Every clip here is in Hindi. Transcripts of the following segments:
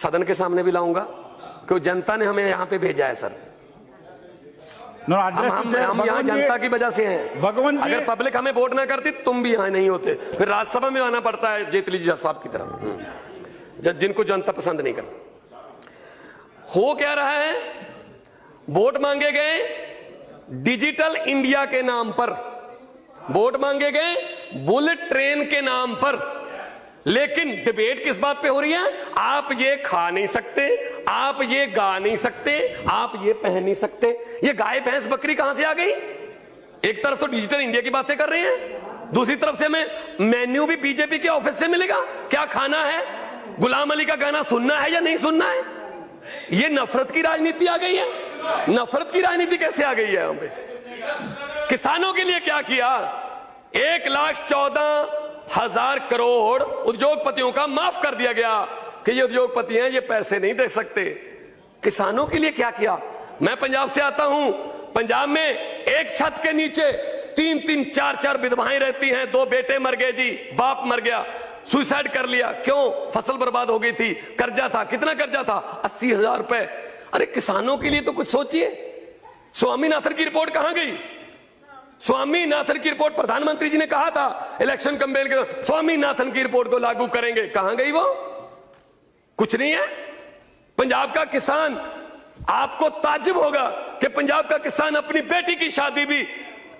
सदन के सामने भी लाऊंगा, क्योंकि जनता ने हमें यहां पे भेजा है सर। हम यहाँ जनता की वजह से हैं। भगवंत जी, अगर पब्लिक हमें वोट ना करती तुम भी यहाँ नहीं होते, फिर राज्यसभा में आना पड़ता है जेटली जी साहब की तरह, जिनको जनता पसंद नहीं करती। हो क्या रहा है, वोट मांगे गए डिजिटल इंडिया के नाम पर, वोट मांगे गए बुलेट ट्रेन के नाम पर, लेकिन डिबेट किस बात पे हो रही है? आप ये खा नहीं सकते, आप ये गा नहीं सकते, आप ये पहन नहीं सकते। ये गाय भैंस बकरी कहां से आ गई? एक तरफ तो डिजिटल इंडिया की बातें कर रहे हैं, दूसरी तरफ से हमें मेन्यू भी बीजेपी के ऑफिस से मिलेगा, क्या खाना है, गुलाम अली का गाना सुनना है या नहीं सुनना है। ये नफरत की राजनीति आ गई है। नफरत की राजनीति कैसे आ गई है यहां पे? किसानों के लिए क्या किया? 1,14,000 करोड़ उद्योगपतियों का माफ कर दिया गया कि ये उद्योगपति हैं, ये पैसे नहीं दे सकते। किसानों के लिए क्या किया? मैं पंजाब से आता हूं, पंजाब में एक छत के नीचे 3-3, 4-4 विधवाएं रहती हैं। 2 बेटे मर गए जी, बाप मर गया, सुसाइड कर लिया। क्यों? फसल बर्बाद हो गई थी, कर्जा था। कितना कर्जा था? 80,000 रुपए। अरे किसानों के लिए तो कुछ सोचिए। स्वामीनाथन की रिपोर्ट कहां गई? स्वामीनाथन की रिपोर्ट, प्रधानमंत्री जी ने कहा था इलेक्शन कैंपेन के, स्वामीनाथन की रिपोर्ट को लागू करेंगे, कहां गई वो? कुछ नहीं है। पंजाब का किसान, आपको ताज्जुब होगा कि पंजाब का किसान अपनी बेटी की शादी भी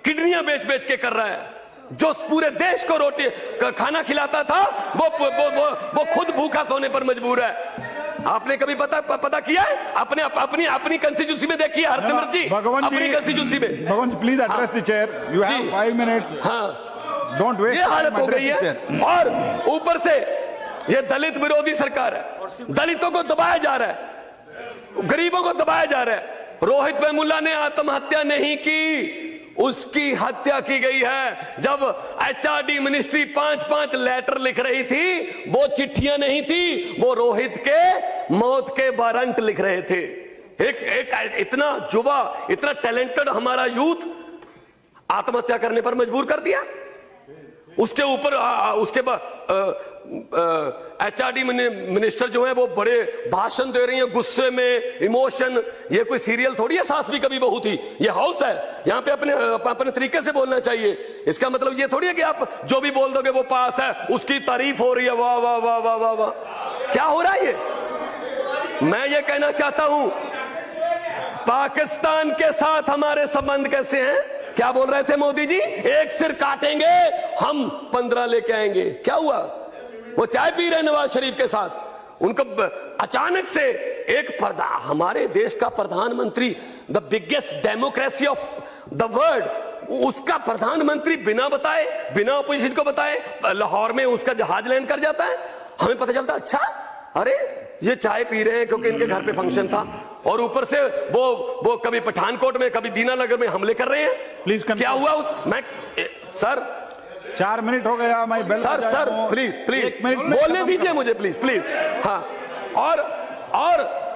किडनियां बेच बेच के कर रहा है। जो पूरे देश को रोटी खाना खिलाता था वो खुद भूखा सोने पर मजबूर है। आपने कभी पता किया है? अपनी कंस्टिट्यूंसी में देखिए हरसिमरत जी, अपनी कंस्टिट्यूंसी में। Bhagwant please address the chair, you have 5 minutes. हाँ, डोंट वेस्ट। ये हालत हो गई है। और ऊपर से ये दलित विरोधी सरकार है, दलितों को दबाया जा रहा है, गरीबों को दबाया जा रहा है। रोहित वेमुला ने आत्महत्या नहीं की, उसकी हत्या की गई है। जब एचआरडी मिनिस्ट्री 5-5 लेटर लिख रही थी, वो चिट्ठियां नहीं थी, वो रोहित के मौत के वारंट लिख रहे थे। एक इतना युवा, इतना टैलेंटेड हमारा यूथ आत्महत्या करने पर मजबूर कर दिया। उसके ऊपर उसके बाद एचआरडी मिनिस्टर जो है वो बड़े भाषण दे रही है, गुस्से में, इमोशन। ये कोई सीरियल थोड़ी है सास भी कभी बहू थी, ये हाउस है, यहाँ पे अपने तरीके से बोलना चाहिए। इसका मतलब ये थोड़ी है कि आप जो भी बोल दोगे वो पास है, उसकी तारीफ हो रही है, वाह वाह वाह वाह वाह वाह। क्या हो रहा है ये? मैं ये कहना चाहता हूं, पाकिस्तान के साथ हमारे संबंध कैसे हैं? क्या बोल रहे थे मोदी जी? एक सिर काटेंगे हम 15 लेके आएंगे। क्या हुआ? वो चाय पी रहे नवाज शरीफ के साथ, उनको अचानक से हमारे देश का प्रधानमंत्री, the biggest democracy of the world, उसका प्रधानमंत्री बिना बताए, बिना अपोजिशन को बताए लाहौर में उसका जहाज लैंड कर जाता है। हमें पता चलता अच्छा, अरे ये चाय पी रहे हैं क्योंकि इनके घर पे फंक्शन था, और ऊपर से वो कभी पठानकोट में, कभी दीनानगर में हमले कर रहे हैं। प्लीज क्या हुआ? मैं सर 4 मिनट हो गया, मैं बेल सर प्लीज बोलने दीजिए मुझे, प्लीज। हाँ, और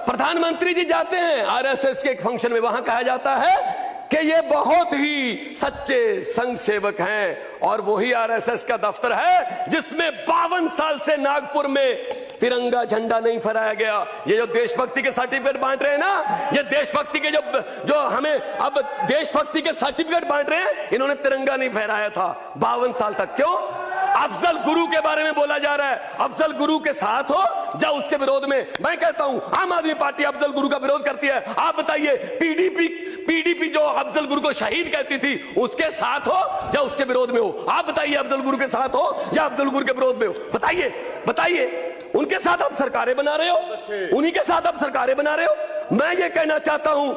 प्रधानमंत्री जी जाते हैं आरएसएस के एक फंक्शन में, वहां कहा जाता है कि ये बहुत ही सच्चे संघ सेवक हैं, और वही आरएसएस का दफ्तर है जिसमें 52 साल से नागपुर में तिरंगा झंडा नहीं फहराया गया। ये जो देशभक्ति के सर्टिफिकेट बांट रहे हैं ना, ये देशभक्ति के जो हमें अब देशभक्ति के सर्टिफिकेट बांट रहे हैं, इन्होंने तिरंगा नहीं फहराया था 52 साल तक। क्यों? अफजल गुरु के बारे में बोला जा रहा है, अफजल गुरु के साथ हो या उसके विरोध में। मैं कहता हूं आम आदमी पार्टी अफजल गुरु का विरोध करती है। आप बताइए, पीडीपी जो अफजल गुरु को शहीद कहती थी, उसके साथ हो या उसके विरोध में हो? आप बताइए, अफजल गुरु के साथ हो या अफजल गुरु के विरोध में हो? बताइए। उनके साथ आप सरकारें बना रहे हो, उन्हीं के साथ आप सरकारें बना रहे हो। मैं ये कहना चाहता हूं,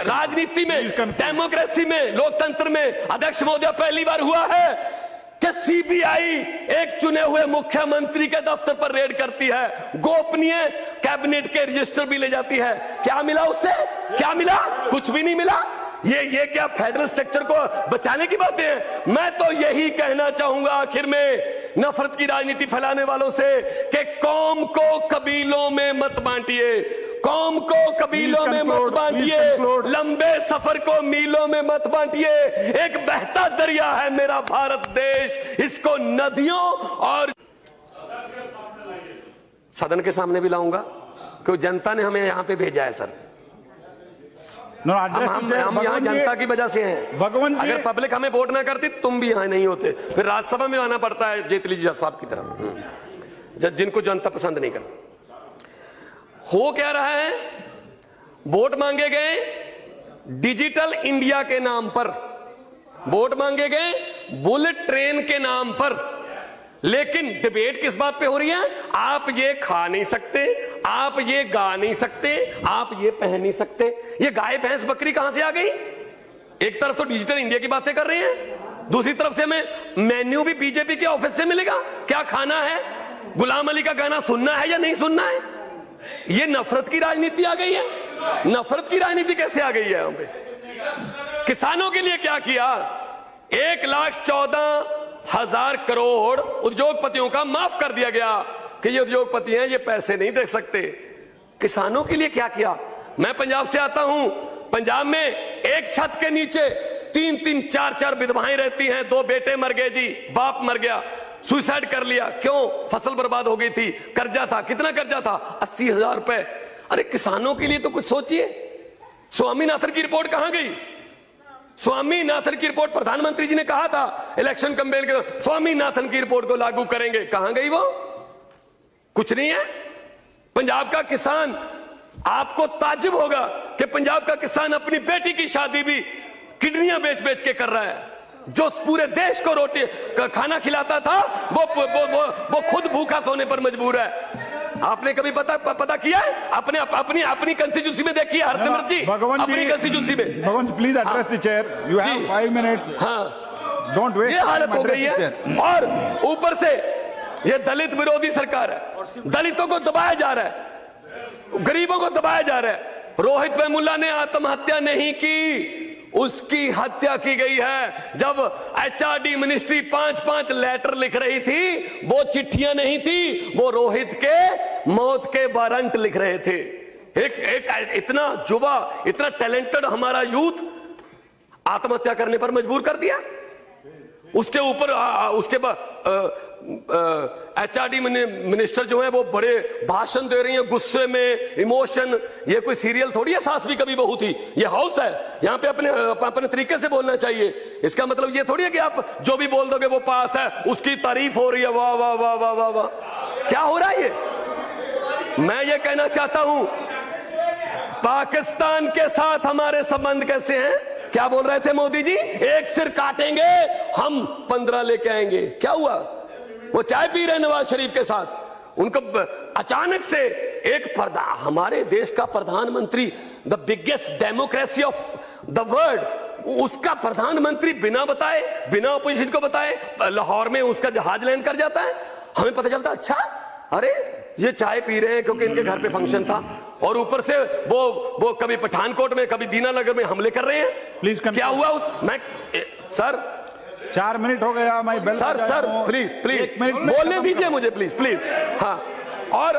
राजनीति में, डेमोक्रेसी में, लोकतंत्र में अध्यक्ष महोदय पहली बार हुआ है कि सीबीआई एक चुने हुए मुख्यमंत्री के दफ्तर पर रेड करती है, गोपनीय कैबिनेट के रजिस्टर भी ले जाती है। क्या मिला उससे? क्या मिला? कुछ भी नहीं मिला। ये क्या फेडरल स्ट्रक्चर को बचाने की बातें हैं? मैं तो यही कहना चाहूंगा आखिर में नफरत की राजनीति फैलाने वालों से कि कौम को कबीलों में मत बांटिए, कौम को कबीलों में मत बांटिए, लंबे सफर को मीलों में मत बांटिए। एक बहता दरिया है मेरा भारत देश, इसको नदियों और सदन के सामने भी लाऊंगा, क्योंकि जनता ने हमें यहां पे भेजा है सर। No, हम यहाँ जनता की वजह से हैं। भगवंत जी, अगर पब्लिक हमें वोट ना करती तुम भी यहाँ नहीं होते, फिर राज्यसभा में आना पड़ता है जेटली जी साहब की तरह, जिनको जनता पसंद नहीं करती। हो क्या रहा है, वोट मांगे गए डिजिटल इंडिया के नाम पर, वोट मांगे गए बुलेट ट्रेन के नाम पर, लेकिन डिबेट किस बात पे हो रही है? आप ये खा नहीं सकते, आप ये गा नहीं सकते, आप ये पहन नहीं सकते। ये गाय भैंस बकरी कहां से आ गई? एक तरफ तो डिजिटल इंडिया की बातें कर रहे हैं, दूसरी तरफ से हमें मेन्यू भी बीजेपी के ऑफिस से मिलेगा, क्या खाना है, गुलाम अली का गाना सुनना है या नहीं सुनना है। ये नफरत की राजनीति आ गई है। नफरत की राजनीति कैसे आ गई है यहां पे? किसानों के लिए क्या किया? 1,14,000 करोड़ उद्योगपतियों का माफ कर दिया गया कि ये उद्योगपति हैं, ये पैसे नहीं दे सकते। किसानों के लिए क्या किया? मैं पंजाब से आता हूं, पंजाब में एक छत के नीचे 3-3, 4-4 विधवाएं रहती हैं। 2 बेटे मर गए जी, बाप मर गया, सुसाइड कर लिया। क्यों? फसल बर्बाद हो गई थी, कर्जा था। कितना कर्जा था? 80,000 रुपए। अरे किसानों के लिए तो कुछ सोचिए। स्वामीनाथन की रिपोर्ट कहां गई? स्वामीनाथन की रिपोर्ट, प्रधानमंत्री जी ने कहा था इलेक्शन कैंपेन के दौरान स्वामीनाथन की रिपोर्ट को लागू करेंगे, कहां गई वो? कुछ नहीं है। पंजाब का किसान, आपको ताज्जुब होगा कि पंजाब का किसान अपनी बेटी की शादी भी किडनियां बेच बेच के कर रहा है। जो पूरे देश को रोटी खाना खिलाता था वो खुद भूखा सोने पर मजबूर है। आपने कभी पता किया है? अपनी कंस्टिट्यूंसी में देखिए हरसिमरत जी, अपनी कंस्टिट्यूंसी में। Bhagwant please address the chair, you have 5 minutes. हाँ, डोंट वेस्ट। ये हालत हो गई है, और ऊपर से ये दलित विरोधी सरकार है। दलितों को दबाया जा रहा है, गरीबों को दबाया जा रहा है। रोहित वेमुला ने आत्महत्या नहीं की, उसकी हत्या की गई है। जब एचआरडी मिनिस्ट्री 5-5 लेटर लिख रही थी, वो चिट्ठियां नहीं थी, वो रोहित के मौत के वारंट लिख रहे थे। एक इतना युवा, इतना टैलेंटेड हमारा यूथ आत्महत्या करने पर मजबूर कर दिया। उसके ऊपर उसके बाद एचआरडी मिनिस्टर जो है वो बड़े भाषण दे रही हैं, गुस्से में, इमोशन। ये कोई सीरियल थोड़ी है सास भी कभी बहू थी, ये हाउस है, यहाँ पे अपने तरीके से बोलना चाहिए। इसका मतलब ये थोड़ी है कि आप जो भी बोल दोगे वो पास है, उसकी तारीफ हो रही है, वाह वाह वाह वाह वाह वाह। क्या हो रहा है ये? मैं ये कहना चाहता हूं, पाकिस्तान के साथ हमारे संबंध कैसे हैं? क्या बोल रहे थे मोदी जी? एक सिर काटेंगे हम 15 लेके आएंगे। क्या हुआ? वो चाय पी रहे नवाज शरीफ के साथ, उनको अचानक से हमारे देश का प्रधानमंत्री, the biggest democracy of the world, उसका प्रधानमंत्री बिना बताए, बिना अपोजिशन को बताए लाहौर में उसका जहाज लैंड कर जाता है। हमें पता चलता अच्छा, अरे ये चाय पी रहे हैं क्योंकि इनके घर पे फंक्शन था, और ऊपर से वो कभी पठानकोट में, कभी दीनानगर में हमले कर रहे हैं। प्लीज क्या हुआ सर? 4 मिनट हो गया। मैं बेल सर प्लीज बोलने दीजिए मुझे, प्लीज। हाँ, और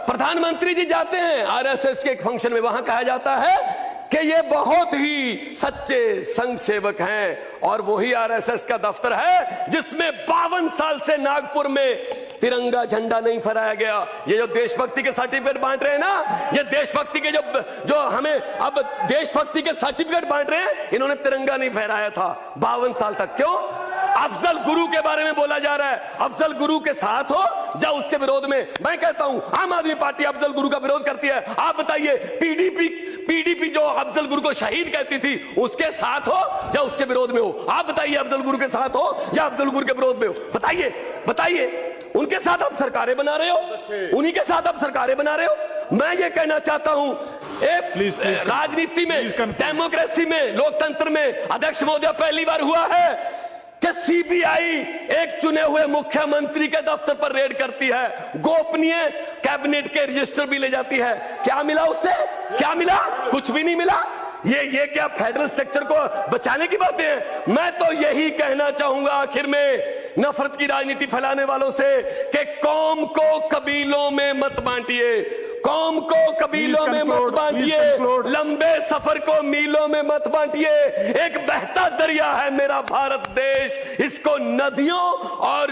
प्रधानमंत्री जी जाते हैं आरएसएस के एक फंक्शन में, वहां कहा जाता है कि ये बहुत ही सच्चे संघ सेवक हैं, और वही आरएसएस का दफ्तर है जिसमें 52 साल से नागपुर में तिरंगा झंडा नहीं फहराया गया। ये जो देशभक्ति के सर्टिफिकेट बांट रहे हैं ना, ये देशभक्ति के जो हमें अब देशभक्ति के सर्टिफिकेट बांट रहे हैं, इन्होंने तिरंगा नहीं फहराया था 52 साल तक। क्यों? अफजल गुरु के बारे में बोला जा रहा है। अफजल गुरु के साथ हो या उसके विरोध में? मैं कहता हूं आम आदमी पार्टी अफजल गुरु का विरोध करती है। आप बताइए, पीडीपी जो अफजल गुरु को शहीद कहती थी, उसके साथ हो या उसके विरोध में हो? आप बताइए, अफजल गुरु के साथ हो या अफजल गुरु के विरोध में हो? बताइए। उनके साथ आप सरकारें बना रहे हो, उन्हीं के साथ आप सरकारें बना रहे हो। मैं ये कहना चाहता हूं, राजनीति में, डेमोक्रेसी में, लोकतंत्र में अध्यक्ष महोदय पहली बार हुआ है कि सीबीआई एक चुने हुए मुख्यमंत्री के दफ्तर पर रेड करती है, गोपनीय कैबिनेट के रजिस्टर भी ले जाती है। क्या मिला उससे? क्या मिला? कुछ भी नहीं मिला। ये क्या फेडरल स्ट्रक्चर को बचाने की बातें हैं? मैं तो यही कहना चाहूंगा आखिर में नफरत की राजनीति फैलाने वालों से कि कौम को कबीलों में मत बांटिए, कौम को कबीलों में मत बांटिए, लंबे सफर को मीलों में मत बांटिए। एक बहता दरिया है मेरा भारत देश, इसको नदियों और